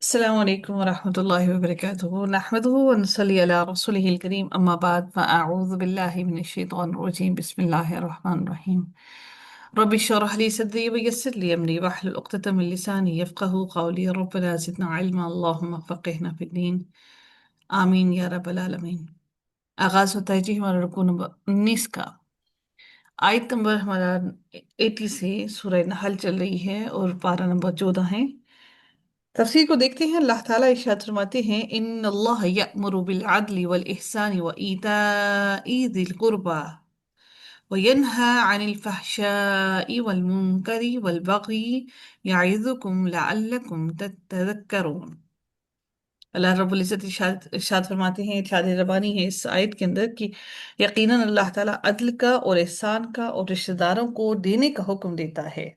السلام عليكم ورحمة الله وبركاته نحمده ونصلي على رسوله الكريم أما بعد فأعوذ بالله من الشيطان الرجيم بسم الله الرحمن الرحيم ربي اشرح لي صدري ويسر لي أمري واحلل عقدة من لساني يفقه قولي ربنا زدنا علما اللهم فقهنا في الدين آمین یا رب العالمین۔ آغاز ہوتا ہے جی ہمارا رکوع نمبر 19 کا۔ آیت نمبر ہمارا 80 سے سورہ نحل چل رہی ہے اور پارہ نمبر 14 ہے۔ تفسیر کو دیکھتے ہیں۔ اللہ تعالیٰ ارشاد فرماتے ہیں ان اللہ یأمر بالعدل والإحسان وإیتاء ذی القربى وینہى عن الفحشاء والمنکر والبغی یعظکم لعلکم تذکرون۔ اللہ رب العزت ارشاد فرماتے ہیں، ارشاد ربانی ہے اس آیت کے اندر کہ یقیناً اللہ تعالیٰ عدل کا اور احسان کا اور رشتہ داروں کو دینے کا حکم دیتا ہے۔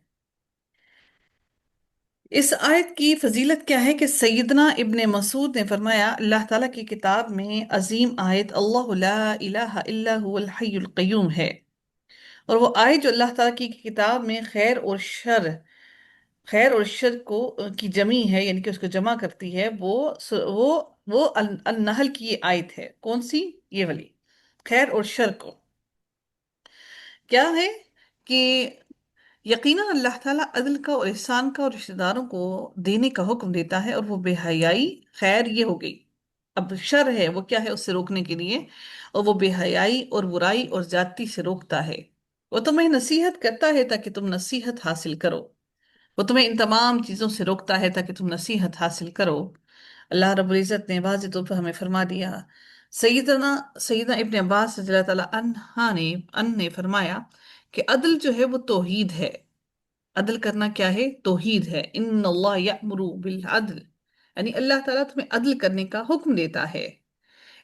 اس آیت کی فضیلت کیا ہے کہ سیدنا ابن مسعود نے فرمایا اللہ تعالیٰ کی کتاب میں عظیم آیت اللہ لا الہ الا هو الحی القیوم ہے، اور وہ آیت جو اللہ تعالیٰ کی کتاب میں خیر اور شر کو کی جمع ہے، یعنی کہ اس کو جمع کرتی ہے، وہ النحل کی یہ آیت ہے۔ کون سی؟ یہ والی، خیر اور شر کو کیا ہے کہ یقیناً اللہ تعالیٰ عدل کا اور احسان کا اور رشتہ داروں کو دینے کا حکم دیتا ہے، اور وہ بے حیائی، خیر یہ ہو گئی، اب شر ہے وہ کیا ہے اس سے روکنے کے لیے، اور وہ بے حیائی اور برائی اور زیادتی سے روکتا ہے۔ وہ تمہیں نصیحت کرتا ہے تاکہ تم نصیحت حاصل کرو، وہ تمہیں ان تمام چیزوں سے روکتا ہے تاکہ تم نصیحت حاصل کرو۔ اللہ رب العزت نے واضح طور پر ہمیں فرما دیا۔ سیدنا ابن عباس رضی اللہ تعالیٰ عنہ نے فرمایا کہ عدل جو ہے وہ توحید ہے۔ عدل کرنا کیا ہے؟ توحید ہے۔ ان اللہ یأمر بالعدل، یعنی اللہ تعالیٰ تمہیں عدل کرنے کا حکم دیتا ہے۔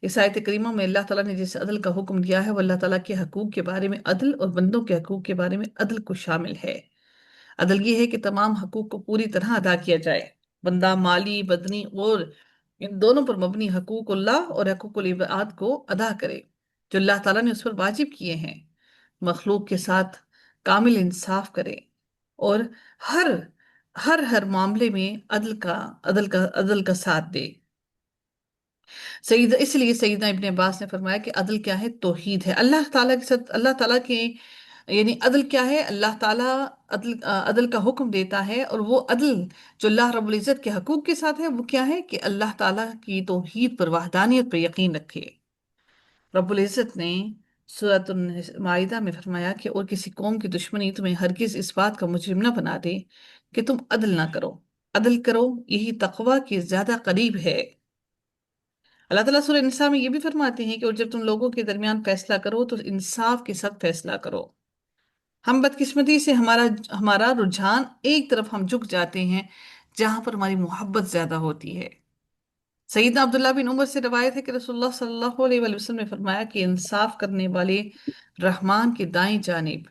اس آیت کریمہ میں اللہ تعالیٰ نے جس عدل کا حکم دیا ہے وہ اللہ تعالیٰ کے حقوق کے بارے میں عدل اور بندوں کے حقوق کے بارے میں عدل کو شامل ہے۔ عدل یہ ہے کہ تمام حقوق کو پوری طرح ادا کیا جائے، بندہ مالی، بدنی اور ان دونوں پر مبنی حقوق اللہ اور حقوق العباد کو ادا کرے جو اللہ تعالیٰ نے اس پر واجب کیے ہیں، مخلوق کے ساتھ کامل انصاف کرے، اور ہر ہر معاملے میں عدل کا ساتھ دے۔ اس لیے سیدنا ابن عباس نے فرمایا کہ عدل کیا ہے؟ توحید ہے۔ اللہ تعالیٰ کے ساتھ اللہ تعالیٰ کے یعنی عدل کیا ہے؟ اللہ تعالیٰ عدل کا حکم دیتا ہے، اور وہ عدل جو اللہ رب العزت کے حقوق کے ساتھ ہے وہ کیا ہے کہ اللہ تعالیٰ کی توحید پر، وحدانیت پر یقین رکھے۔ رب العزت نے سورۃ المائدہ میں فرمایا کہ اور کسی قوم کی دشمنی تمہیں ہرگز اس بات کا مجرم نہ بنا دے کہ تم عدل نہ کرو، عدل کرو، یہی تقوی کے زیادہ قریب ہے۔ اللہ تعالیٰ سورہ نساء میں یہ بھی فرماتے ہیں کہ اور جب تم لوگوں کے درمیان فیصلہ کرو تو انصاف کے ساتھ فیصلہ کرو۔ ہم بدقسمتی سے ہمارا رجحان ایک طرف ہم جھک جاتے ہیں جہاں پر ہماری محبت زیادہ ہوتی ہے۔ سیدنا عبداللہ بن عمر سے روایت ہے کہ رسول اللہ صلی اللہ علیہ وآلہ وسلم نے فرمایا کہ انصاف کرنے والے رحمان کی دائیں جانب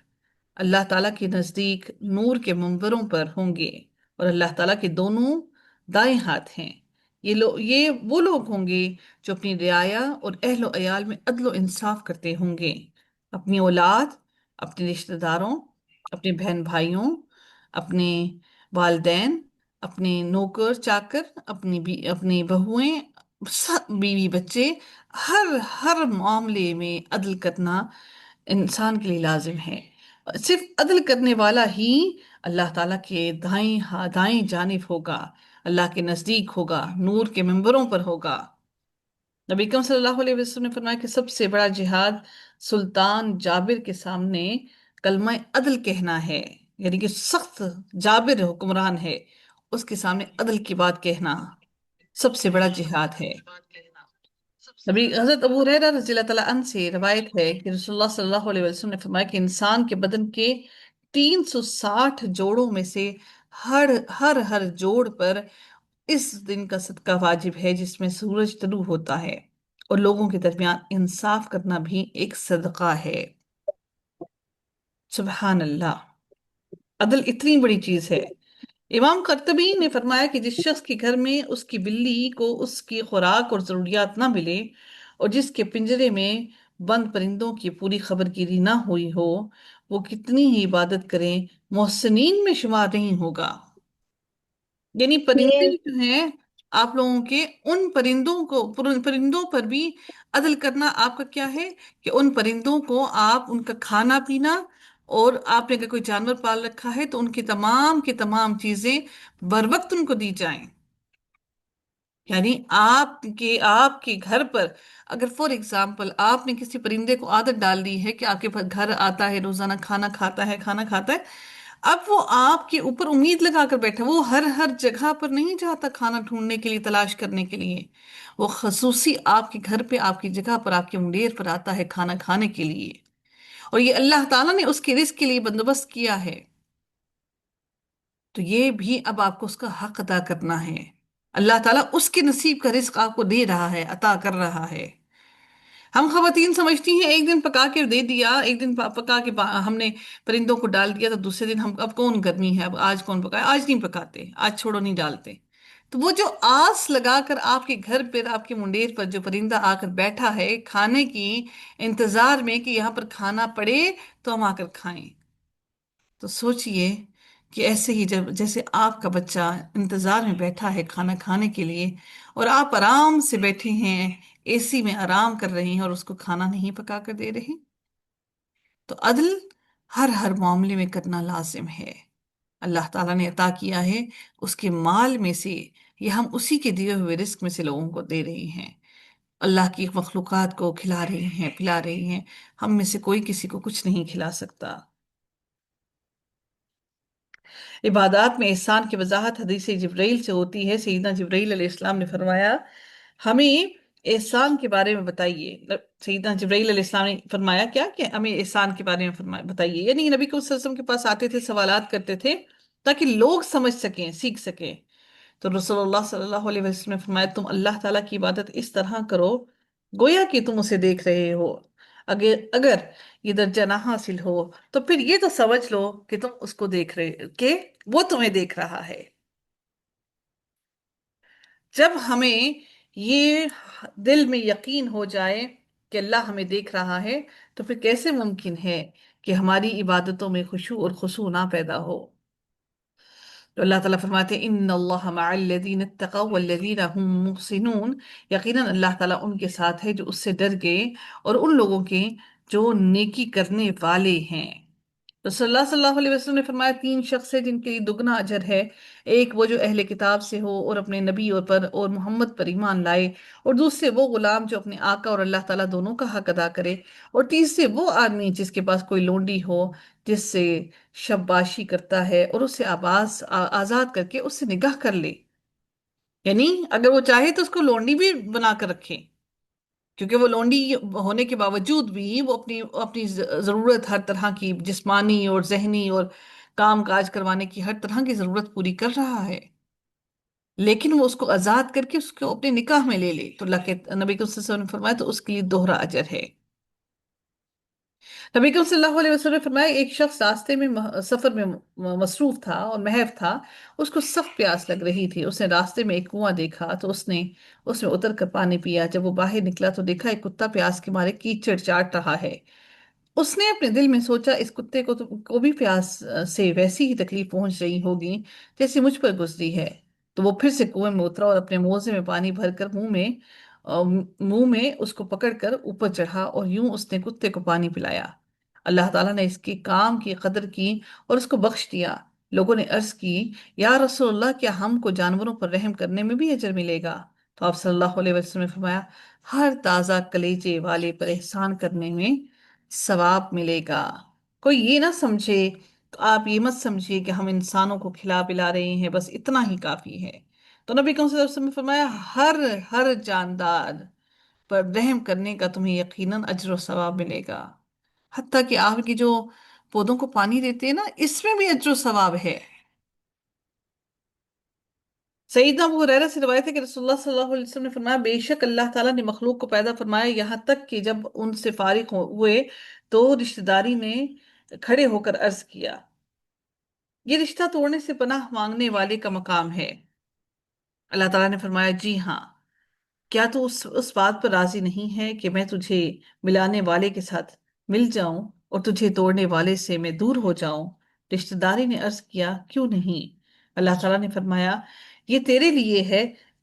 اللہ تعالیٰ کے نزدیک نور کے منبروں پر ہوں گے، اور اللہ تعالیٰ کے دونوں دائیں ہاتھ ہیں۔ یہ وہ لوگ ہوں گے جو اپنی رعایا اور اہل و عیال میں عدل و انصاف کرتے ہوں گے، اپنی اولاد، اپنے رشتہ داروں، اپنے بہن بھائیوں، اپنے والدین، اپنے نوکر چاکر، اپنی بہویں، بیوی بچے، ہر معاملے میں عدل کرنا انسان کے لیے لازم ہے۔ صرف عدل کرنے والا ہی اللہ تعالیٰ کے دائیں جانب ہوگا، اللہ کے نزدیک ہوگا، نور کے منبروں پر ہوگا۔ نبی اکرم صلی اللہ علیہ وسلم نے فرمایا کہ سب سے بڑا جہاد سلطان جابر کے سامنے کلمہ عدل کہنا ہے، یعنی کہ سخت جابر حکمران ہے، اس کے سامنے عدل کی بات کہنا سب سے بڑا جہاد ہے۔ نبی حضرت ابو ہریرہ رضی اللہ تعالیٰ عنہ سے روایت ہے کہ رسول اللہ صلی اللہ علیہ وسلم نے فرمایا کہ انسان کے بدن کے 360 جوڑوں میں سے ہر جوڑ پر اس دن کا صدقہ واجب ہے جس میں سورج طلوع ہوتا ہے، اور لوگوں کے درمیان انصاف کرنا بھی ایک صدقہ ہے۔ سبحان اللہ، عدل اتنی بڑی چیز ہے۔ امام قرطبی نے فرمایا کہ جس شخص کے گھر میں اس کی بلی کو اس کی خوراک اور ضروریات نہ ملے، اور جس کے پنجرے میں بند پرندوں کی پوری خبر گیری نہ ہوئی ہو، وہ کتنی ہی عبادت کرے محسنین میں شمار نہیں ہوگا۔ یعنی پرندے یہ جو ہیں آپ لوگوں کے ان پرندوں کو، پرندوں پر بھی عدل کرنا آپ کا کیا ہے، کہ ان پرندوں کو آپ ان کا کھانا پینا، اور آپ نے اگر کوئی جانور پال رکھا ہے تو ان کی تمام چیزیں بر وقت ان کو دی جائیں۔ یعنی آپ کے گھر پر اگر فور ایگزامپل آپ نے کسی پرندے کو عادت ڈال دی ہے کہ آپ کے پاس گھر آتا ہے، روزانہ کھانا کھاتا ہے، اب وہ آپ کے اوپر امید لگا کر بیٹھا، وہ ہر ہر جگہ پر نہیں جاتا کھانا ڈھونڈنے کے لیے، تلاش کرنے کے لیے، وہ خصوصی آپ کے گھر پہ، آپ کی جگہ پر، آپ کے منڈیر پر آتا ہے کھانا کھانے کے لیے، اور یہ اللہ تعالیٰ نے اس کے رزق کے لیے بندوبست کیا ہے، تو یہ بھی اب آپ کو اس کا حق ادا کرنا ہے۔ اللہ تعالیٰ اس کے نصیب کا رزق آپ کو دے رہا ہے، عطا کر رہا ہے۔ ہم خواتین سمجھتی ہیں ایک دن پکا کے دے دیا، ایک دن پکا کے ہم نے پرندوں کو ڈال دیا، تو دوسرے دن ہم اب کون گرمی ہے، اب آج کون پکائے، آج نہیں پکاتے، آج چھوڑو نہیں ڈالتے۔ تو وہ جو آس لگا کر آپ کے گھر پر، آپ کے منڈیر پر جو پرندہ آ کر بیٹھا ہے کھانے کی انتظار میں کہ یہاں پر کھانا پڑے تو ہم آ کر کھائیں، تو سوچئے کہ ایسے ہی جب جیسے آپ کا بچہ انتظار میں بیٹھا ہے کھانا کھانے کے لیے، اور آپ آرام سے بیٹھے ہیں، اے سی میں آرام کر رہے ہیں، اور اس کو کھانا نہیں پکا کر دے رہے، تو عدل ہر ہر معاملے میں کرنا لازم ہے۔ اللہ تعالیٰ نے عطا کیا ہے اس کے مال میں سے، یہ ہم اسی کے دیے ہوئے رزق میں سے لوگوں کو دے رہے ہیں، اللہ کی مخلوقات کو کھلا رہے ہیں، پلا رہے ہیں، ہم میں سے کوئی کسی کو کچھ نہیں کھلا سکتا۔ عبادات میں احسان کی وضاحت حدیث جبرائیل سے ہوتی ہے۔ سیدنا جبرائیل علیہ السلام نے فرمایا ہمیں احسان کے بارے میں بتائیے۔ سیدنا جبرائیل علیہ السلام نے فرمایا کیا، کہ ہمیں احسان کے بارے میں بتائیے، یعنی نبی کو صلی اللہ علیہ وسلم کے پاس آتے تھے، سوالات کرتے تھے تاکہ لوگ سمجھ سکیں، سیکھ سکیں۔ تو رسول اللہ صلی اللہ علیہ وسلم نے فرمایا تم اللہ تعالیٰ کی عبادت اس طرح کرو گویا کہ تم اسے دیکھ رہے ہو، اگر یہ درجہ نہ حاصل ہو تو پھر یہ تو سمجھ لو کہ تم اس کو دیکھ رہے، کہ وہ تمہیں دیکھ رہا ہے۔ جب ہمیں یہ دل میں یقین ہو جائے کہ اللہ ہمیں دیکھ رہا ہے، تو پھر کیسے ممکن ہے کہ ہماری عبادتوں میں خشوع اور خضوع نہ پیدا ہو؟ تو اللہ تعالیٰ فرماتے ہیں ان اللہ مع الذین اتقوا والذین هم محسنون، یقیناً اللہ تعالیٰ ان کے ساتھ ہے جو اس سے ڈر گئے، اور ان لوگوں کے جو نیکی کرنے والے ہیں۔ رسول اللہ صلی اللہ علیہ وسلم نے فرمایا تین شخص ہے جن کے لیے دگنا اجر ہے، ایک وہ جو اہل کتاب سے ہو اور اپنے نبی اور محمد پر ایمان لائے، اور دوسرے وہ غلام جو اپنے آقا اور اللہ تعالیٰ دونوں کا حق ادا کرے، اور تیسرے وہ آدمی جس کے پاس کوئی لونڈی ہو جس سے شباشی کرتا ہے، اور اسے آزاد کر کے اس سے نکاح کر لے، یعنی اگر وہ چاہے تو اس کو لونڈی بھی بنا کر رکھے، کیونکہ وہ لونڈی ہونے کے باوجود بھی وہ اپنی اپنی ضرورت ہر طرح کی جسمانی اور ذہنی اور کام کاج کروانے کی ہر طرح کی ضرورت پوری کر رہا ہے، لیکن وہ اس کو آزاد کر کے اس کو اپنے نکاح میں لے لے، تو اللہ کے نبی صلی اللہ علیہ وسلم نے فرمایا تو اس کے لیے دوہرا اجر ہے۔ نبی کریم صلی اللہ علیہ وسلم نے فرمایا ایک شخص راستے میں سفر میں مصروف تھا اور محو تھا، اس کو سخت پیاس لگ رہی تھی، اس نے راستے میں ایک کنواں دیکھا تو اس نے اس میں اتر کر پانی پیا، جب وہ باہر نکلا تو دیکھا ایک کتا پیاس کے مارے کیچڑ چاٹ رہا ہے، اس نے اپنے دل میں سوچا اس کتے کو بھی پیاس سے ویسی ہی تکلیف پہنچ رہی ہوگی جیسی مجھ پر گزری ہے، تو وہ پھر سے کنویں میں اترا اور اپنے موزے میں پانی بھر کر منہ میں اس کو پکڑ کر اوپر چڑھا، اور یوں اس نے کتے کو پانی پلایا۔ اللہ تعالیٰ نے اس کے کام کی قدر کی اور اس کو بخش دیا۔ لوگوں نے عرض کی یا رسول اللہ کیا ہم کو جانوروں پر رحم کرنے میں بھی اجر ملے گا؟ تو آپ صلی اللہ علیہ وسلم نے فرمایا ہر تازہ کلیجے والے پر احسان کرنے میں ثواب ملے گا۔ کوئی یہ نہ سمجھے، تو آپ یہ مت سمجھیے کہ ہم انسانوں کو کھلا پلا رہے ہیں بس اتنا ہی کافی ہے۔ تو نبی کریم صلی اللہ علیہ وسلم نے فرمایا ہر ہر جاندار پر رحم کرنے کا تمہیں یقیناً اجر و ثواب ملے گا، حتیٰ کہ آپ کی جو پودوں کو پانی دیتے ہیں نا، اس میں بھی اجر و ثواب ہے۔ سیدنا ابو ہریرہ سے روایت ہے کہ رسول اللہ صلی اللہ علیہ وسلم نے فرمایا بے شک اللہ تعالیٰ نے مخلوق کو پیدا فرمایا یہاں تک کہ جب ان سے فارغ ہوئے تو رشتہ داری نے کھڑے ہو کر عرض کیا یہ رشتہ توڑنے سے پناہ مانگنے والے کا مقام ہے۔ اللہ تعالیٰ نے فرمایا جی ہاں، کیا تو اس بات پر راضی نہیں ہے کہ میں تجھے ملانے والے کے ساتھ مل جاؤں اور تجھے توڑنے والے سے میں دور ہو جاؤں؟ رشتہ داری نے عرض کیا کیوں نہیں؟ اللہ تعالیٰ نے فرمایا یہ تیرے لیے ہے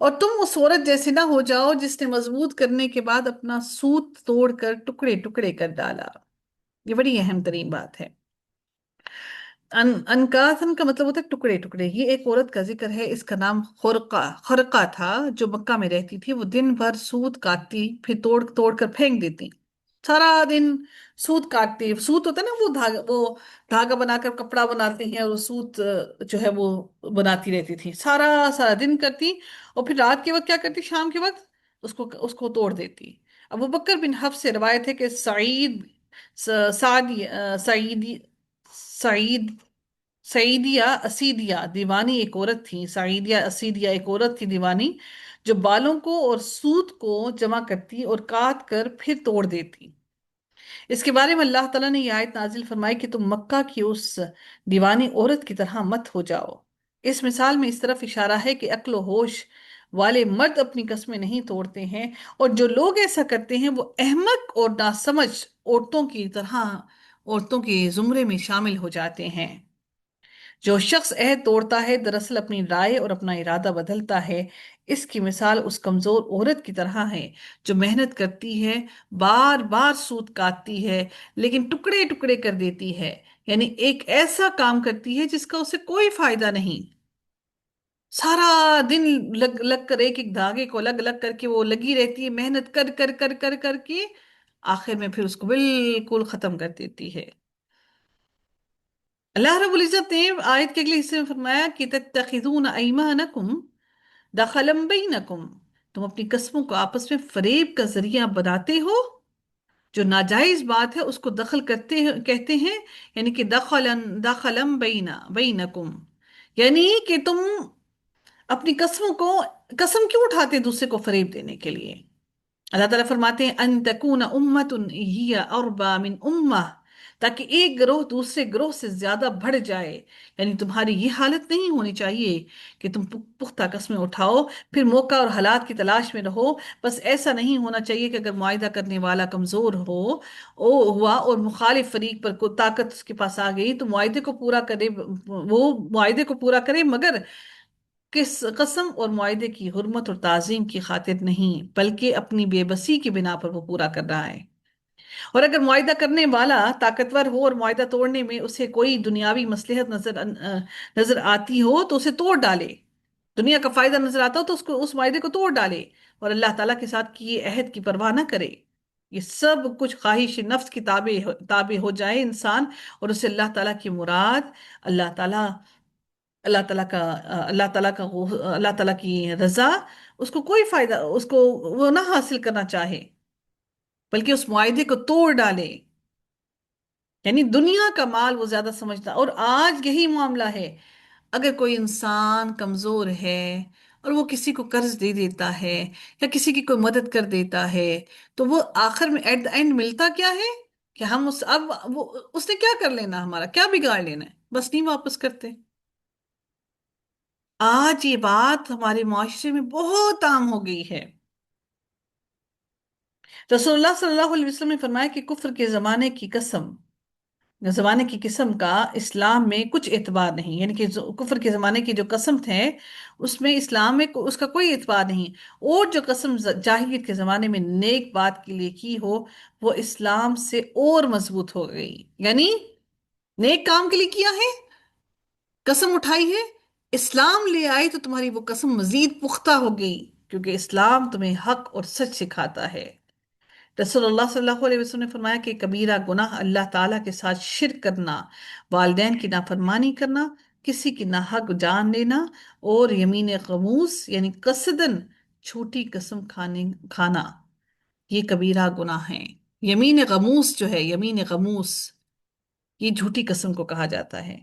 اور تم اس عورت جیسے نہ ہو جاؤ جس نے مضبوط کرنے کے بعد اپنا سوت توڑ کر ٹکڑے ٹکڑے کر ڈالا۔ یہ بڑی اہم ترین بات ہے۔ انکاثن کا مطلب ہوتا ہے ٹکڑے ٹکڑے۔ یہ ایک عورت کا ذکر ہے، اس کا نام خرقہ تھا، جو مکہ میں رہتی تھی۔ وہ دن بھر سوت کاٹتی، پھر توڑ توڑ کر پھینک دیتی، سارا دن سوت کاٹتی۔ سوت ہوتا ہے نا، وہ دھاگا بنا کر کپڑا بناتے ہیں، اور وہ سوت جو ہے وہ بناتی رہتی تھی، سارا سارا دن کرتی، اور پھر رات کے وقت کیا کرتی، شام کے وقت اس کو توڑ دیتی۔ ابو بکر بن حفص سے روایت ہے کہ سعدی سعیدی سعید سعیدیہ اسیدیہ دیوانی ایک عورت تھی، سعیدیہ اسیدیہ ایک عورت تھی دیوانی، جو بالوں کو اور سوت کو جمع کرتی اور کاٹ کر پھر توڑ دیتی۔ اس کے بارے میں اللہ تعالیٰ نے یہ آیت نازل فرمائی کہ تم مکہ کی اس دیوانی عورت کی طرح مت ہو جاؤ۔ اس مثال میں اس طرف اشارہ ہے کہ عقل و ہوش والے مرد اپنی قسمیں نہیں توڑتے ہیں، اور جو لوگ ایسا کرتے ہیں وہ احمق اور ناسمجھ عورتوں کی طرح عورتوں کے زمرے میں شامل ہو جاتے ہیں۔ جو شخص عہد توڑتا ہے دراصل اپنی رائے اور اپنا ارادہ بدلتا ہے۔ اس کی مثال اس کمزور عورت کی طرح ہے جو محنت کرتی ہے، بار بار سوت کاٹتی ہے، لیکن ٹکڑے ٹکڑے کر دیتی ہے، یعنی ایک ایسا کام کرتی ہے جس کا اسے کوئی فائدہ نہیں۔ سارا دن لگ لگ کر ایک ایک دھاگے کو الگ الگ کر کے وہ لگی رہتی ہے، محنت کر کر کر کر کر کے آخر میں پھر اس کو بالکل ختم کر دیتی ہے۔ اللہ رب العزت نے آیت کے اگلے حصے میں فرمایا کہ تتخذون ایمانکم دخلا بینکم، تم اپنی قسموں کو آپس میں فریب کا ذریعہ بناتے ہو۔ جو ناجائز بات ہے اس کو دخل کہتے ہیں، یعنی کہ دخلا بینکم، یعنی کہ تم اپنی قسم کیوں اٹھاتے ہیں دوسرے کو فریب دینے کے لیے؟ اللہ تعالیٰ فرماتے ہیں ان تکون امت ہی اربا من امہ، تاکہ ایک گروہ دوسرے گروہ سے زیادہ بڑھ جائے۔ یعنی تمہاری یہ حالت نہیں ہونی چاہیے کہ تم پختہ قسمیں اٹھاؤ پھر موقع اور حالات کی تلاش میں رہو۔ بس ایسا نہیں ہونا چاہیے کہ اگر معاہدہ کرنے والا کمزور ہوا اور مخالف فریق پر کوئی طاقت اس کے پاس آ گئی تو معاہدے کو پورا کرے، وہ معاہدے کو پورا کرے، مگر کس قسم اور معاہدے کی حرمت اور تعظیم کی خاطر نہیں، بلکہ اپنی بے بسی کی بنا پر وہ پورا کر رہا ہے۔ اور اگر معاہدہ کرنے والا طاقتور ہو اور معاہدہ توڑنے میں اسے کوئی دنیاوی مصلحت نظر آتی ہو تو اسے توڑ ڈالے، دنیا کا فائدہ نظر آتا ہو تو اس معاہدے کو توڑ ڈالے، اور اللہ تعالیٰ کے ساتھ کیے عہد کی پرواہ نہ کرے۔ یہ سب کچھ خواہش نفس کی تابع ہو جائے انسان، اور اسے اللہ تعالیٰ کی مراد، اللہ تعالیٰ اللہ تعالیٰ کا اللہ تعالیٰ کی رضا، اس کو کوئی فائدہ، اس کو وہ نہ حاصل کرنا چاہے، بلکہ اس معاہدے کو توڑ ڈالے، یعنی دنیا کا مال وہ زیادہ سمجھتا۔ اور آج یہی معاملہ ہے، اگر کوئی انسان کمزور ہے اور وہ کسی کو قرض دے دیتا ہے یا کسی کی کوئی مدد کر دیتا ہے، تو وہ آخر میں ایٹ دا اینڈ ملتا کیا ہے کہ ہم اس نے کیا کر لینا، ہمارا کیا بگاڑ لینا ہے، بس نہیں واپس کرتے۔ آج یہ بات ہمارے معاشرے میں بہت عام ہو گئی ہے۔ رسول اللہ صلی اللہ علیہ وسلم نے فرمایا کہ کفر کے زمانے کی قسم کا اسلام میں کچھ اعتبار نہیں، یعنی کہ کفر کے زمانے کی جو قسم تھے اس میں اسلام میں اس کا کوئی اعتبار نہیں، اور جو قسم جاہلیت کے زمانے میں نیک بات کے لیے کی ہو وہ اسلام سے اور مضبوط ہو گئی، یعنی نیک کام کے لیے کیا ہے، قسم اٹھائی ہے، اسلام لے آئی تو تمہاری وہ قسم مزید پختہ ہو گئی، کیونکہ اسلام تمہیں حق اور سچ سکھاتا ہے۔ رسول اللہ صلی اللہ علیہ وسلم نے فرمایا کہ کبیرہ گناہ اللہ تعالیٰ کے ساتھ شرک کرنا، والدین کی نافرمانی کرنا، کسی کی ناحق جان لینا، اور یمین غموس یعنی قصدن چھوٹی قسم کھانا، یہ کبیرہ گناہ ہیں۔ یمین غموس جو ہے، یمین غموس، یہ جھوٹی قسم کو کہا جاتا ہے۔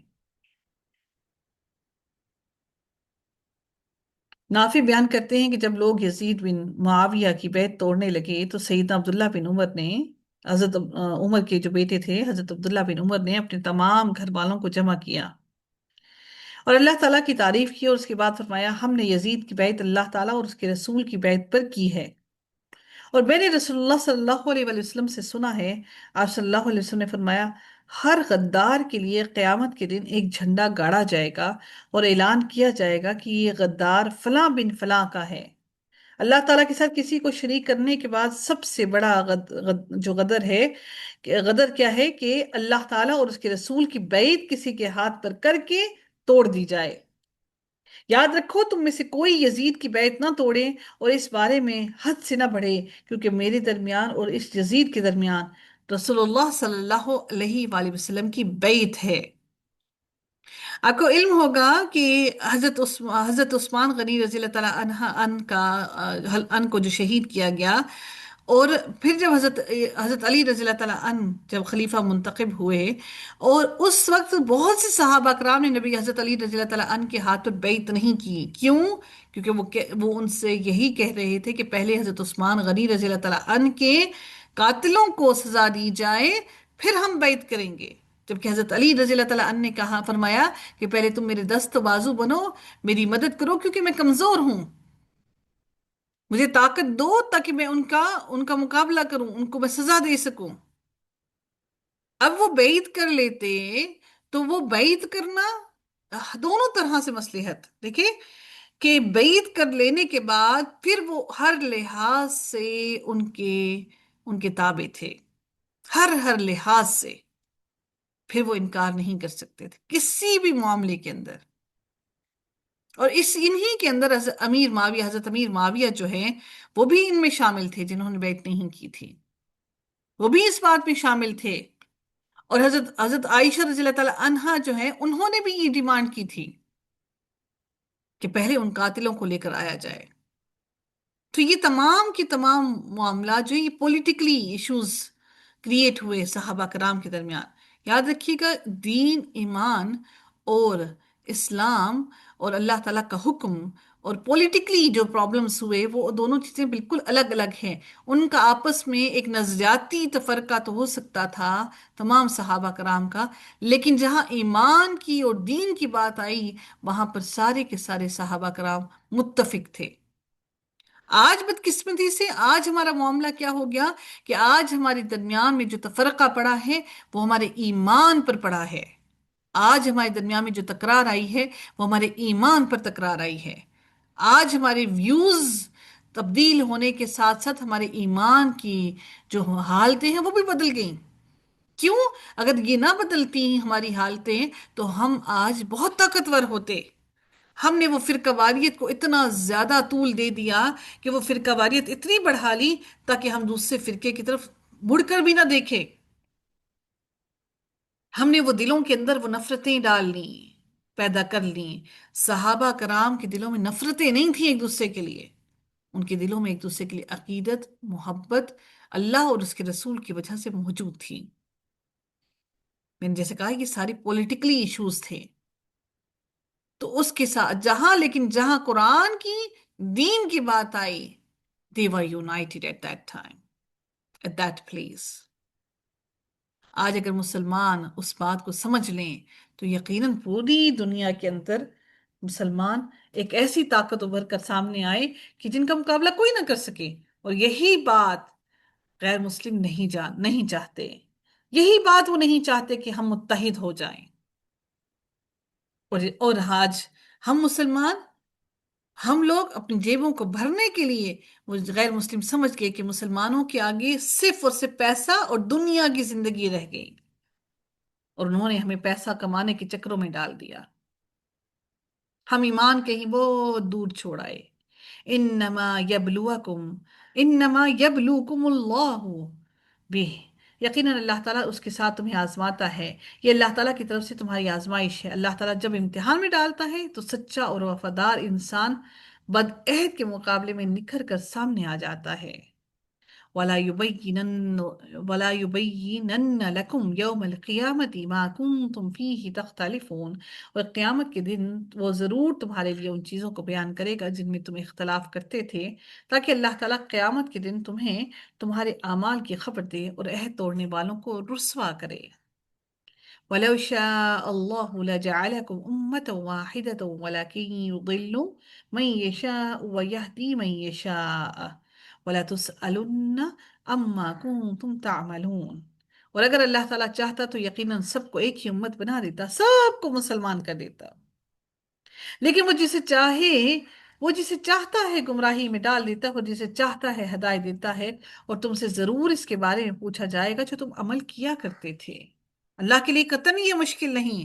نافع بیان کرتے ہیں کہ جب لوگ یزید بن معاویہ کی بیعت توڑنے لگے تو سیدنا عبداللہ بن عمر نے، حضرت عمر کے جو بیٹے تھے حضرت عبداللہ بن عمر نے اپنے تمام گھر والوں کو جمع کیا اور اللہ تعالیٰ کی تعریف کی، اور اس کے بعد فرمایا ہم نے یزید کی بیعت اللہ تعالیٰ اور اس کے رسول کی بیعت پر کی ہے، اور میں نے رسول اللہ صلی اللہ علیہ وسلم سے سنا ہے، آپ صلی اللہ علیہ وسلم نے فرمایا ہر غدار کے لیے قیامت کے دن ایک جھنڈا گاڑا جائے گا اور اعلان کیا جائے گا کہ یہ غدار فلاں بن فلاں کا ہے۔ اللہ تعالیٰ کے ساتھ کسی کو شریک کرنے کے بعد سب سے بڑا جو غدر ہے، کہ غدر کیا ہے کہ اللہ تعالیٰ اور اس کے رسول کی بیعت کسی کے ہاتھ پر کر کے توڑ دی جائے۔ یاد رکھو تم میں سے کوئی یزید کی بیعت نہ توڑے اور اس بارے میں حد سے نہ بڑھے، کیونکہ میرے درمیان اور اس یزید کے درمیان رسول اللہ صلی اللہ علیہ وآلہ وسلم کی بیعت ہے۔ آپ کو علم ہوگا کہ حضرت عثمان غنی رضی اللہ تعالیٰ عنہ کو جو شہید کیا گیا، اور پھر جب حضرت علی رضی اللہ تعالیٰ عنہ جب خلیفہ منتخب ہوئے، اور اس وقت بہت سے صحابہ کرام نے نبی حضرت علی رضی اللہ تعالیٰ عنہ کے ہاتھ پر بیعت نہیں کی۔ کیوں؟ کیونکہ وہ ان سے یہی کہہ رہے تھے کہ پہلے حضرت عثمان غنی رضی اللہ تعالیٰ عنہ کے قاتلوں کو سزا دی جائے، پھر ہم بیعت کریں گے۔ جبکہ حضرت علی رضی اللہ تعالیٰ عنہ نے کہا، فرمایا کہ پہلے تم میرے دست و بازو بنو، میری مدد کرو، کیونکہ میں کمزور ہوں، مجھے طاقت دو تاکہ میں ان کا مقابلہ کروں، ان کو میں سزا دے سکوں۔ اب وہ بیعت کر لیتے تو وہ بیعت کرنا دونوں طرح سے مصلحت دیکھیں، کہ بیعت کر لینے کے بعد پھر وہ ہر لحاظ سے ان کے تابع تھے، ہر لحاظ سے پھر وہ انکار نہیں کر سکتے تھے کسی بھی معاملے کے اندر۔ اور انہی کے اندر حضرت امیر معاویہ جو ہیں، وہ بھی ان میں شامل تھے جنہوں نے بیعت نہیں کی تھی، وہ بھی اس بات میں شامل تھے۔ اور حضرت عائشہ رضی اللہ تعالی عنہا جو ہیں، انہوں نے بھی یہ ڈیمانڈ کی تھی کہ پہلے ان قاتلوں کو لے کر آیا جائے۔ تو یہ تمام کی تمام معاملات جو یہ پولیٹیکلی ایشوز کریٹ ہوئے صحابہ کرام کے درمیان، یاد رکھیے گا دین، ایمان اور اسلام اور اللہ تعالیٰ کا حکم اور پولیٹیکلی جو پرابلمز ہوئے، وہ دونوں چیزیں بالکل الگ الگ ہیں۔ ان کا آپس میں ایک نظریاتی تفرقہ تو ہو سکتا تھا تمام صحابہ کرام کا، لیکن جہاں ایمان کی اور دین کی بات آئی، وہاں پر سارے کے سارے صحابہ کرام متفق تھے۔ آج بدقسمتی سے آج ہمارا معاملہ کیا ہو گیا کہ آج ہمارے درمیان میں جو تفرقہ پڑا ہے وہ ہمارے ایمان پر پڑا ہے۔ آج ہمارے درمیان میں جو تکرار آئی ہے وہ ہمارے ایمان پر تکرار آئی ہے۔ آج ہمارے ویوز تبدیل ہونے کے ساتھ ساتھ ہمارے ایمان کی جو حالتیں ہیں وہ بھی بدل گئیں۔ کیوں؟ اگر یہ نہ بدلتی ہماری حالتیں تو ہم آج بہت طاقتور ہوتے۔ ہم نے وہ فرقہ واریت کو اتنا زیادہ طول دے دیا کہ وہ فرقہ واریت اتنی بڑھا لی تاکہ ہم دوسرے فرقے کی طرف مڑ کر بھی نہ دیکھیں۔ ہم نے وہ دلوں کے اندر وہ نفرتیں ڈال لیں، پیدا کر لیں۔ صحابہ کرام کے دلوں میں نفرتیں نہیں تھیں ایک دوسرے کے لیے، ان کے دلوں میں ایک دوسرے کے لیے عقیدت، محبت اللہ اور اس کے رسول کی وجہ سے موجود تھی۔ میں نے جیسے کہا یہ ساری پولیٹیکلی ایشوز تھے، تو اس کے ساتھ جہاں قرآن کی، دین کی بات آئی، they were united at that time, at that place۔ آج اگر مسلمان اس بات کو سمجھ لیں تو یقیناً پوری دنیا کے اندر مسلمان ایک ایسی طاقت ابھر کر سامنے آئے کہ جن کا مقابلہ کوئی نہ کر سکے۔ اور یہی بات غیر مسلم نہیں چاہتے، یہی بات وہ نہیں چاہتے کہ ہم متحد ہو جائیں۔ اور آج ہم مسلمان، ہم لوگ اپنی جیبوں کو بھرنے کے لیے وہ غیر مسلم سمجھ گئے کہ مسلمانوں کے آگے صرف اور صرف پیسہ اور دنیا کی زندگی رہ گئی، اور انہوں نے ہمیں پیسہ کمانے کے چکروں میں ڈال دیا، ہم ایمان کہیں بہت دور چھوڑ آئے۔ انما یبلوکم اللہ بہ، یقیناً اللہ تعالیٰ اس کے ساتھ تمہیں آزماتا ہے، یہ اللہ تعالیٰ کی طرف سے تمہاری آزمائش ہے۔ اللہ تعالیٰ جب امتحان میں ڈالتا ہے تو سچا اور وفادار انسان بدعہد کے مقابلے میں نکھر کر سامنے آ جاتا ہے۔ وَلَا يُبَيِّنَنَّ لَكُمْ يَوْمَ الْقِيَامَةِ مَا كُنْتُمْ فِيهِ تَخْتَلِفُونَ، اور قیامت کے دن وہ ضرور تمہارے لیے ان چیزوں کو بیان کرے گا جن میں تم اختلاف کرتے تھے، تاکہ اللہ تعالیٰ قیامت کے دن تمہیں تمہارے اعمال کی خبر دے اور عہد توڑنے والوں کو رسوا کرے۔ وَلَوْ شَاءَ اللَّهُ لَجَعَلَكُمْ أُمَّةً وَاحِدَةً وَلَكِنْ يُضِلُّ مَنْ يَشَاءُ وَيَهْدِي مَنْ يَشَاءُ وَلَتُسْأَلُنَّ عَمَّا كُنْتُمْ تَعْمَلُونَ۔ اور اگر اللہ تعالیٰ چاہتا تو یقیناً سب کو ایک ہی امت بنا دیتا، سب کو مسلمان کر دیتا، لیکن وہ جسے چاہتا ہے گمراہی میں ڈال دیتا ہے، اور جسے چاہتا ہے ہدایت دیتا ہے۔ اور تم سے ضرور اس کے بارے میں پوچھا جائے گا جو تم عمل کیا کرتے تھے۔ اللہ کے لیے قطعاً یہ مشکل نہیں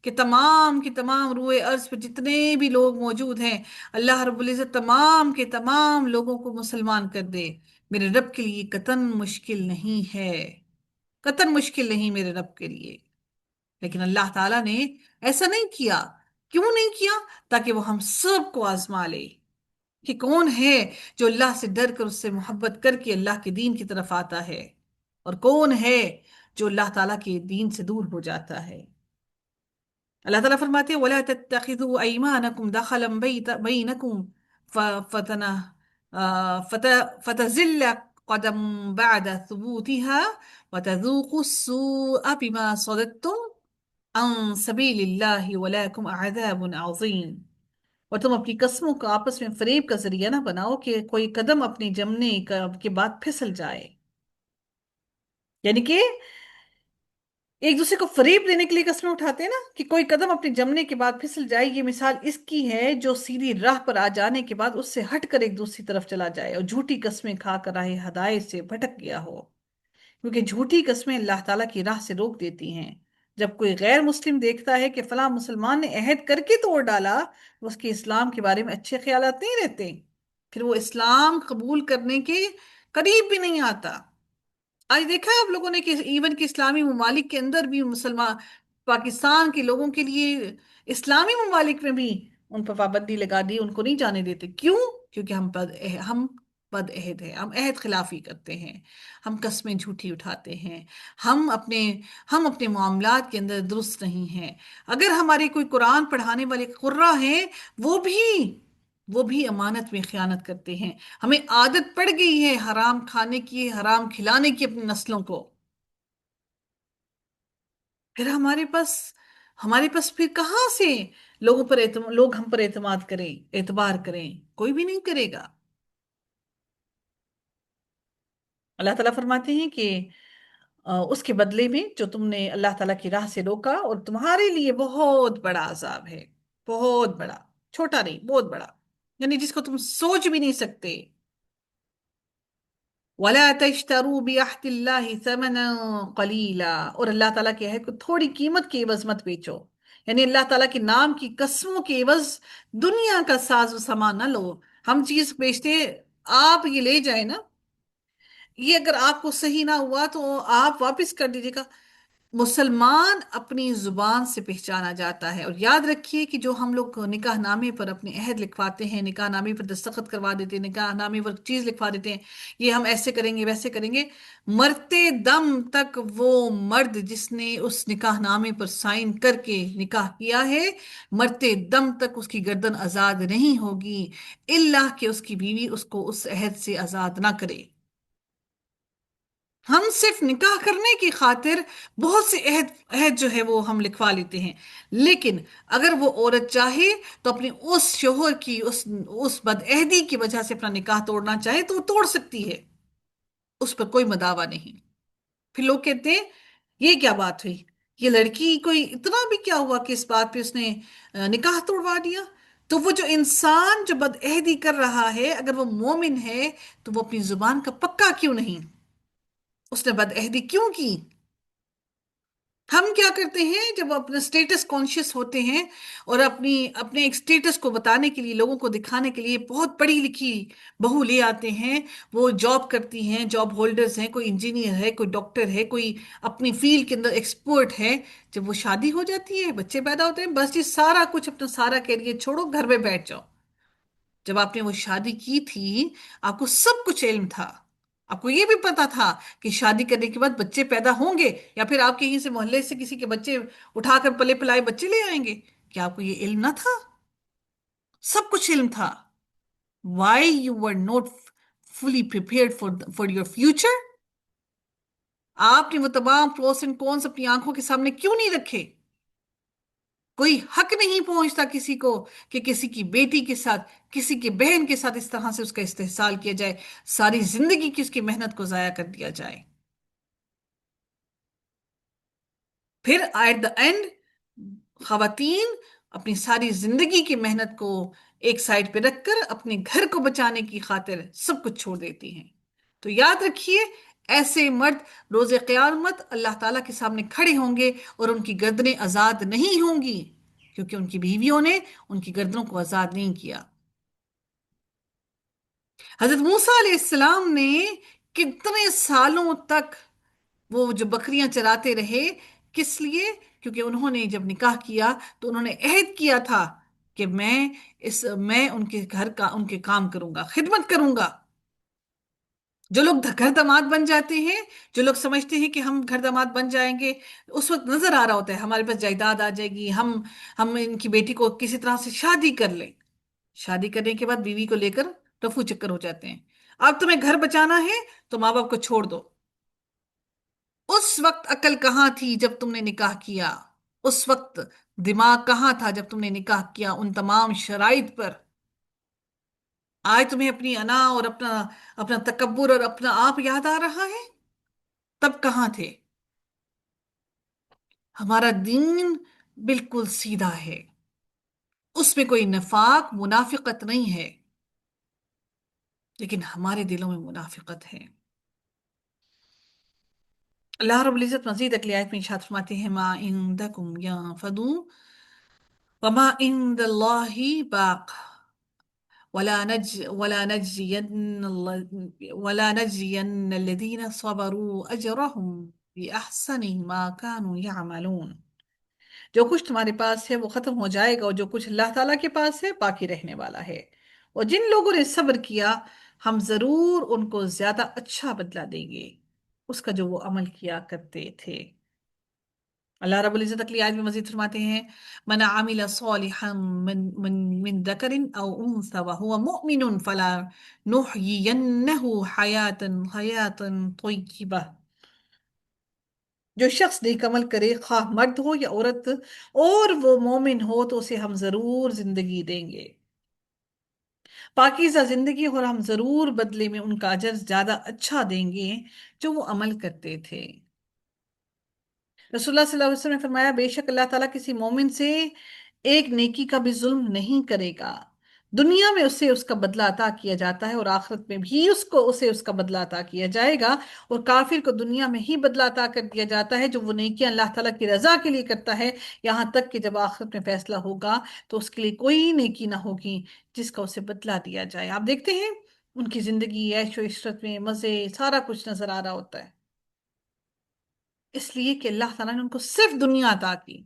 کہ تمام کی تمام روئے ارض پہ جتنے بھی لوگ موجود ہیں، اللہ رب العزت تمام کے تمام لوگوں کو مسلمان کر دے۔ میرے رب کے لیے قطعاً مشکل نہیں ہے، قطعاً مشکل نہیں میرے رب کے لیے۔ لیکن اللہ تعالیٰ نے ایسا نہیں کیا۔ کیوں نہیں کیا؟ تاکہ وہ ہم سب کو آزما لے کہ کون ہے جو اللہ سے ڈر کر اس سے محبت کر کے اللہ کے دین کی طرف آتا ہے، اور کون ہے جو اللہ تعالیٰ کے دین سے دور ہو جاتا ہے۔ اللہ تعالیٰ فرماتے ہیں وَلَا تَتَّخِذُوا أَيْمَانَكُمْ دَخَلًا بَيْنَكُمْ فَتَزِلَّ قَدَمٌ بَعْدَ ثُبُوتِهَا وَتَذُوقُوا السُّوءَ بِمَا صَدَدتُّمْ عَن سَبِيلِ اللَّهِ وَلَكُمْ عَذَابٌ عَظِيمٌ۔ اور تم اپنی قسموں کو آپس میں فریب کا ذریعہ نہ بناؤ کہ کوئی قدم اپنے جمنے کے بعد پھسل جائے، یعنی کہ ایک دوسرے کو فریب دینے کے لیے قسمیں اٹھاتے ہیں نا کہ کوئی قدم اپنے جمنے کے بعد پھسل جائے۔ یہ مثال اس کی ہے جو سیدھی راہ پر آ جانے کے بعد اس سے ہٹ کر ایک دوسری طرف چلا جائے اور جھوٹی قسمیں کھا کر راہ ہدایت سے بھٹک گیا ہو، کیونکہ جھوٹی قسمیں اللہ تعالیٰ کی راہ سے روک دیتی ہیں۔ جب کوئی غیر مسلم دیکھتا ہے کہ فلاں مسلمان نے عہد کر کے توڑ ڈالا، اس کے اسلام کے بارے میں اچھے خیالات نہیں رہتے، پھر وہ اسلام قبول کرنے کے قریب بھی نہیں آتا۔ آج دیکھا ہے آپ لوگوں نے کہ ایون کہ اسلامی ممالک کے اندر بھی مسلمان، پاکستان کے لوگوں کے لیے اسلامی ممالک میں بھی ان پر پابندی لگا دی، ان کو نہیں جانے دیتے۔ کیوں؟ کیونکہ ہم بد عہد ہیں، ہم عہد خلافی کرتے ہیں، ہم قسمیں جھوٹی اٹھاتے ہیں، ہم اپنے ہم اپنے معاملات کے اندر درست نہیں ہیں۔ اگر ہمارے کوئی قرآن پڑھانے والے قرہ ہیں، وہ بھی امانت میں خیانت کرتے ہیں۔ ہمیں عادت پڑ گئی ہے حرام کھانے کی، حرام کھلانے کی اپنی نسلوں کو، پھر ہمارے پاس پھر کہاں سے لوگ ہم پر اعتماد کریں، اعتبار کریں؟ کوئی بھی نہیں کرے گا۔ اللہ تعالیٰ فرماتے ہیں کہ اس کے بدلے میں جو تم نے اللہ تعالیٰ کی راہ سے روکا، اور تمہارے لیے بہت بڑا عذاب ہے، بہت بڑا، چھوٹا نہیں، بہت بڑا، یعنی جس کو تم سوچ بھی نہیں سکتے۔ وَلَا تَشْتَرُوا بِعَهْدِ اللَّهِ ثَمَنًا قَلِيلًا، اور اللہ تعالیٰ کے عہد کو تھوڑی قیمت کے عوض مت بیچو، یعنی اللہ تعالیٰ کے نام کی قسموں کے عوض دنیا کا ساز و سامان نہ لو۔ ہم چیز بیچتے، آپ یہ لے جائیں نا، یہ اگر آپ کو صحیح نہ ہوا تو آپ واپس کر دیجیے گا۔ مسلمان اپنی زبان سے پہچانا جاتا ہے، اور یاد رکھیے کہ جو ہم لوگ نکاح نامے پر اپنے عہد لکھواتے ہیں، نکاح نامے پر دستخط کروا دیتے ہیں، نکاح نامے پر چیز لکھوا دیتے ہیں، یہ ہم ایسے کریں گے ویسے کریں گے، مرتے دم تک وہ مرد جس نے اس نکاح نامے پر سائن کر کے نکاح کیا ہے، مرتے دم تک اس کی گردن آزاد نہیں ہوگی، الا کہ اس کی بیوی اس کو اس عہد سے آزاد نہ کرے۔ ہم صرف نکاح کرنے کی خاطر بہت سے عہد جو ہے وہ ہم لکھوا لیتے ہیں، لیکن اگر وہ عورت چاہے تو اپنے اس شوہر کی اس بدعہدی کی وجہ سے اپنا نکاح توڑنا چاہے تو وہ توڑ سکتی ہے، اس پر کوئی مداوع نہیں۔ پھر لوگ کہتے ہیں یہ کیا بات ہوئی، یہ لڑکی کوئی اتنا بھی کیا ہوا کہ اس بات پہ اس نے نکاح توڑوا دیا؟ تو وہ جو انسان جو بدعہدی کر رہا ہے، اگر وہ مومن ہے تو وہ اپنی زبان کا پکا کیوں نہیں؟ اس نے بدعہدی کیوں کی؟ ہم کیا کرتے ہیں جب اپنا سٹیٹس کانشیس ہوتے ہیں اور اپنے ایک سٹیٹس کو بتانے کے لیے، لوگوں کو دکھانے کے لیے بہت پڑھی لکھی بہو لے آتے ہیں، وہ جاب کرتی ہیں، جاب ہولڈرز ہیں، کوئی انجینئر ہے، کوئی ڈاکٹر ہے، کوئی اپنی فیلڈ کے اندر ایکسپرٹ ہے، جب وہ شادی ہو جاتی ہے، بچے پیدا ہوتے ہیں، بس یہ سارا کچھ اپنا سارا کیریئر چھوڑو، گھر میں بیٹھ جاؤ۔ جب آپ نے وہ شادی کی تھی، آپ کو سب کچھ علم تھا، آپ کو یہ بھی پتا تھا کہ شادی کرنے کے بعد بچے پیدا ہوں گے، یا پھر آپ کے یہیں سے محلے سے کسی کے بچے اٹھا کر پلے پلائے بچے لے آئیں گے۔ کیا آپ کو یہ علم نہ تھا؟ سب کچھ علم تھا۔ Why you were not fully prepared for your future؟ آپ نے وہ تمام پروس اینڈ کونس اپنی آنکھوں کے سامنے کیوں نہیں رکھے؟ کوئی حق نہیں پہنچتا کسی کو کہ کسی کی بیٹی کے ساتھ، کسی کی بہن کے ساتھ اس طرح سے اس کا استحصال کیا جائے، ساری زندگی کی اس کی محنت کو ضائع کر دیا جائے۔ پھر ایٹ دا اینڈ خواتین اپنی ساری زندگی کی محنت کو ایک سائڈ پہ رکھ کر اپنے گھر کو بچانے کی خاطر سب کچھ چھوڑ دیتی ہیں۔ تو یاد رکھیے، ایسے مرد روز قیامت اللہ تعالیٰ کے سامنے کھڑے ہوں گے اور ان کی گردنیں آزاد نہیں ہوں گی، کیونکہ ان کی بیویوں نے ان کی گردنوں کو آزاد نہیں کیا۔ حضرت موسیٰ علیہ السلام نے کتنے سالوں تک وہ جو بکریاں چراتے رہے، کس لیے؟ کیونکہ انہوں نے جب نکاح کیا تو انہوں نے عہد کیا تھا کہ میں ان کے گھر کا ان کے کام کروں گا، خدمت کروں گا۔ جو لوگ گھر داماد بن جاتے ہیں، جو لوگ سمجھتے ہیں کہ ہم گھر داماد بن جائیں گے، اس وقت نظر آ رہا ہوتا ہے ہمارے پاس جائیداد آ جائے گی، ہم ان کی بیٹی کو کسی طرح سے شادی کر لیں۔ شادی کرنے کے بعد بیوی کو لے کر رفو چکر ہو جاتے ہیں۔ اب تمہیں گھر بچانا ہے تو ماں باپ کو چھوڑ دو۔ اس وقت عقل کہاں تھی جب تم نے نکاح کیا؟ اس وقت دماغ کہاں تھا جب تم نے نکاح کیا ان تمام شرائط پر؟ آج تمہیں اپنی انا اور اپنا تکبر اور اپنا آپ یاد آ رہا ہے؟ تب کہاں تھے؟ ہمارا دین بالکل سیدھا ہے، اس میں کوئی نفاق منافقت نہیں ہے، لیکن ہمارے دلوں میں منافقت ہے۔ اللہ رب العزت مزید اگلی آیت میں ارشاد فرماتے ہیں، ما عندکم ينفدوا وما عند اللہ باق ولا نجزين الذين صبروا أجرهم بأحسن ما كانوا يعملون۔ جو کچھ تمہارے پاس ہے وہ ختم ہو جائے گا، اور جو کچھ اللہ تعالیٰ کے پاس ہے باقی رہنے والا ہے۔ اور جن لوگوں نے صبر کیا ہم ضرور ان کو زیادہ اچھا بدلہ دیں گے اس کا جو وہ عمل کیا کرتے تھے۔ اللہ رب العزت اگلی آیت میں مزید فرماتے ہیں، من عمل صالحا من ذکر او انثى وهو مؤمن فلا نحيينه حیاتا طیبہ۔ جو شخص نیک عمل کرے، خواہ مرد ہو یا عورت، اور وہ مومن ہو تو اسے ہم ضرور زندگی دیں گے، پاکیزہ زندگی، اور ہم ضرور بدلے میں ان کا اجر زیادہ اچھا دیں گے جو وہ عمل کرتے تھے۔ رسول اللہ صلی اللہ علیہ وسلم نے فرمایا، بے شک اللہ تعالیٰ کسی مومن سے ایک نیکی کا بھی ظلم نہیں کرے گا، دنیا میں اسے اس کا بدلہ عطا کیا جاتا ہے اور آخرت میں بھی اسے اس کا بدلہ عطا کیا جائے گا، اور کافر کو دنیا میں ہی بدلہ عطا کر دیا جاتا ہے جو وہ نیکیاں اللہ تعالیٰ کی رضا کے لیے کرتا ہے، یہاں تک کہ جب آخرت میں فیصلہ ہوگا تو اس کے لیے کوئی نیکی نہ ہوگی جس کا اسے بدلہ دیا جائے۔ آپ دیکھتے ہیں ان کی زندگی عیش و عشرت میں مزے، سارا کچھ نظر آ رہا ہوتا ہے، اس لیے کہ اللہ تعالیٰ نے ان کو صرف دنیا عطا کی۔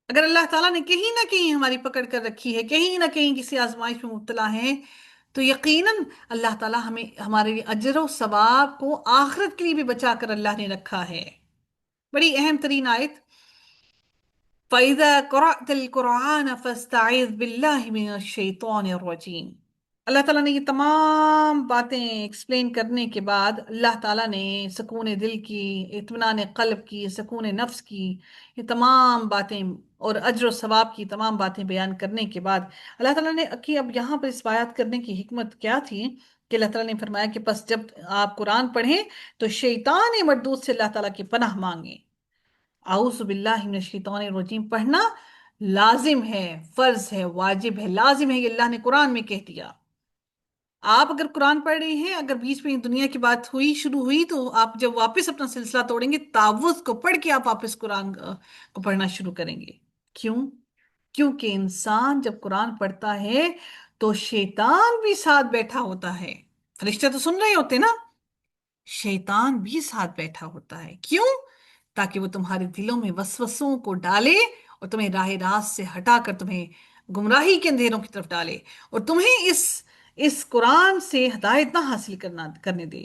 اگر اللہ تعالیٰ نے کہیں نہ کہیں ہماری پکڑ کر رکھی ہے، کہیں نہ کہیں کسی آزمائش میں مبتلا ہیں، تو یقیناً اللہ تعالیٰ ہمیں ہمارے اجر و ثواب کو آخرت کے لیے بھی بچا کر اللہ نے رکھا ہے۔ بڑی اہم ترین آیت، فَإِذَا قَرَأْتَ الْقُرْآنَ فَاسْتَعِذْ بِاللَّهِ مِنَ الشَّيْطَانِ الرَّجِيمِ۔ اللہ تعالیٰ نے یہ تمام باتیں ایکسپلین کرنے کے بعد، اللہ تعالیٰ نے سکون دل کی، اطمینان قلب کی، سکون نفس کی، یہ تمام باتیں اور اجر و ثواب کی تمام باتیں بیان کرنے کے بعد اللہ تعالیٰ نے کہ اب یہاں پر اس بات کرنے کی حکمت کیا تھی کہ اللہ تعالیٰ نے فرمایا کہ پس جب آپ قرآن پڑھیں تو شیطان مردود سے اللہ تعالیٰ کی پناہ مانگیں۔ اعوذ باللہ من الشیطان الرجیم پڑھنا لازم ہے، فرض ہے، واجب ہے، لازم ہے، یہ اللہ نے قرآن میں کہہ دیا۔ آپ اگر قرآن پڑھ رہے ہیں، اگر بیچ میں دنیا کی بات شروع ہوئی تو آپ جب واپس اپنا سلسلہ توڑیں گے، تعوذ کو پڑھ کے آپ واپس قرآن کو پڑھنا شروع کریں گے۔ کیوں؟ کیونکہ انسان جب قرآن پڑھتا ہے تو شیطان بھی ساتھ بیٹھا ہوتا ہے، فرشتے تو سن رہے ہوتے نا، شیطان بھی ساتھ بیٹھا ہوتا ہے۔ کیوں؟ تاکہ وہ تمہارے دلوں میں وسوسوں کو ڈالے اور تمہیں راہ راست سے ہٹا کر تمہیں گمراہی کے اندھیروں کی طرف ڈالے، اور تمہیں اس قرآن سے ہدایت نہ حاصل کرنے دے۔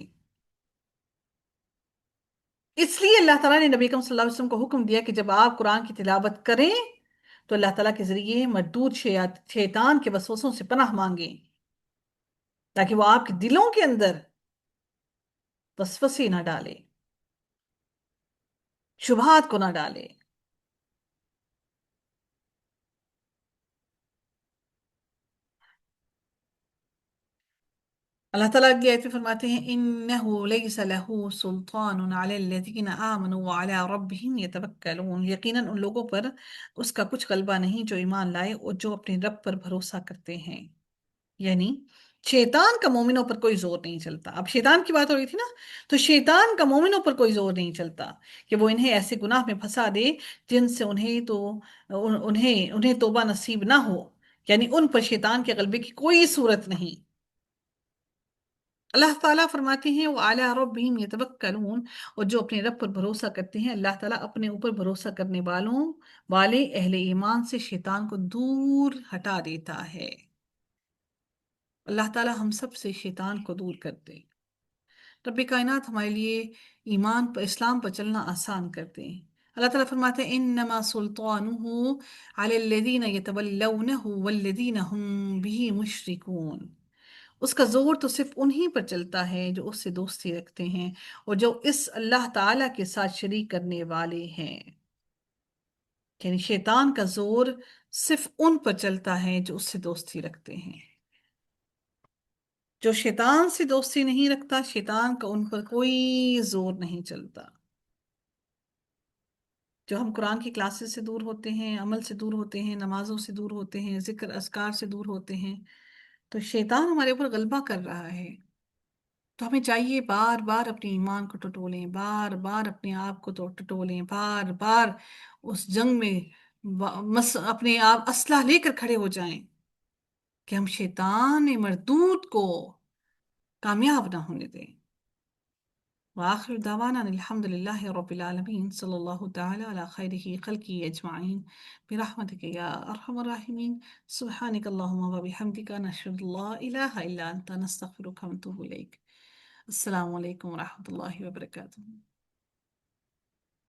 اس لیے اللہ تعالیٰ نے نبی اکرم صلی اللہ علیہ وسلم کو حکم دیا کہ جب آپ قرآن کی تلاوت کریں تو اللہ تعالیٰ کے ذریعے مردود شیطان کے وسوسوں سے پناہ مانگیں، تاکہ وہ آپ کے دلوں کے اندر وسوسے نہ ڈالے، شبہات کو نہ ڈالے۔ اللہ تعالیٰ کی آیت میں فرماتے ہیں انہ لیس لہ سلطان علی الذین آمنوا وعلی ربہم یتوکلون، یقیناً ان لوگوں پر اس کا کچھ غلبہ نہیں جو ایمان لائے اور جو اپنے رب پر بھروسہ کرتے ہیں. یعنی شیطان کا مومنوں پر کوئی زور نہیں چلتا. اب شیطان کی بات ہو رہی تھی نا، تو شیطان کا مومنوں پر کوئی زور نہیں چلتا کہ وہ انہیں ایسے گناہ میں پھنسا دے جن سے انہیں توبہ نصیب نہ ہو. یعنی ان پر شیطان کے غلبے کی کوئی صورت نہیں. اللہ تعالیٰ فرماتے ہیں وہ اعلیٰ ربہم یتوکلون، اور جو اپنے رب پر بھروسہ کرتے ہیں اللہ تعالیٰ اپنے اوپر بھروسہ کرنے والے اہل ایمان سے شیطان کو دور ہٹا دیتا ہے. اللہ تعالیٰ ہم سب سے شیطان کو دور کر دے. رب کائنات ہمارے لیے ایمان پر، اسلام پر چلنا آسان کر دے. اللہ تعالیٰ فرماتے ہیں انما سلطانہ علی الذین یتولونہ والذین ہم بہ مشرکون. اس کا زور تو صرف انہی پر چلتا ہے جو اس سے دوستی رکھتے ہیں اور جو اس اللہ تعالیٰ کے ساتھ شریک کرنے والے ہیں. یعنی شیطان کا زور صرف ان پر چلتا ہے جو اس سے دوستی رکھتے ہیں. جو شیطان سے دوستی نہیں رکھتا، شیطان کا ان پر کوئی زور نہیں چلتا. جو ہم قرآن کی کلاسز سے دور ہوتے ہیں، عمل سے دور ہوتے ہیں، نمازوں سے دور ہوتے ہیں، ذکر اذکار سے دور ہوتے ہیں، تو شیطان ہمارے اوپر غلبہ کر رہا ہے. تو ہمیں چاہیے بار بار اپنے ایمان کو ٹٹولیں، بار بار اپنے آپ کو ٹٹولیں، بار بار اس جنگ میں اپنے آپ اسلحہ لے کر کھڑے ہو جائیں کہ ہم شیطان مردود کو کامیاب نہ ہونے دیں. وآخر دعوانا الحمد لله رب العالمين صلى الله تعالى على خيره خلقه أجمعين برحمتك يا أرحم الراحمين. سبحانك اللهم وبحمدك نشهد لا إله إلا أنت نستغفرك ونتوب إليك. السلام عليكم ورحمة الله وبركاته.